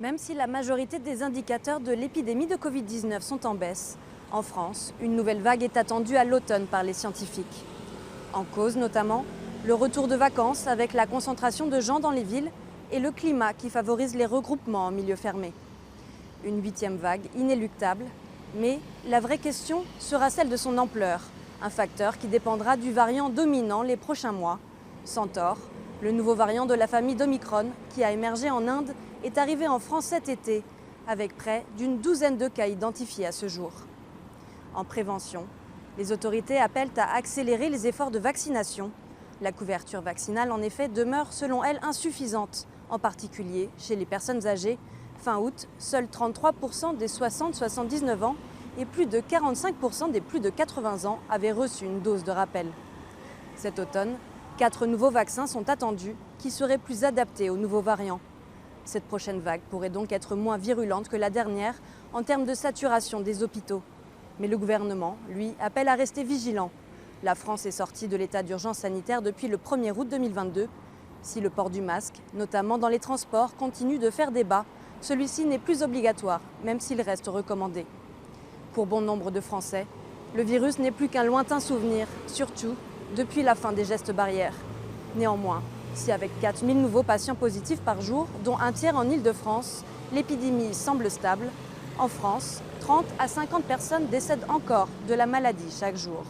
Même si la majorité des indicateurs de l'épidémie de Covid-19 sont en baisse, en France, une nouvelle vague est attendue à l'automne par les scientifiques. En cause notamment, le retour de vacances avec la concentration de gens dans les villes et le climat qui favorise les regroupements en milieu fermé. Une huitième vague inéluctable, mais la vraie question sera celle de son ampleur, un facteur qui dépendra du variant dominant les prochains mois. Centaure, le nouveau variant de la famille d'Omicron qui a émergé en Inde, est arrivé en France cet été, avec près d'une douzaine de cas identifiés à ce jour. En prévention, les autorités appellent à accélérer les efforts de vaccination. La couverture vaccinale, en effet, demeure selon elles insuffisante, en particulier chez les personnes âgées. Fin août, seuls 33% des 60-79 ans et plus de 45% des plus de 80 ans avaient reçu une dose de rappel. Cet automne, 4 nouveaux vaccins sont attendus qui seraient plus adaptés aux nouveaux variants. Cette prochaine vague pourrait donc être moins virulente que la dernière en termes de saturation des hôpitaux. Mais le gouvernement, lui, appelle à rester vigilant. La France est sortie de l'état d'urgence sanitaire depuis le 1er août 2022. Si le port du masque, notamment dans les transports, continue de faire débat, celui-ci n'est plus obligatoire, même s'il reste recommandé. Pour bon nombre de Français, le virus n'est plus qu'un lointain souvenir, surtout depuis la fin des gestes barrières. Néanmoins, si avec 4000 nouveaux patients positifs par jour, dont un tiers en Île-de-France, l'épidémie semble stable, en France, 30 à 50 personnes décèdent encore de la maladie chaque jour.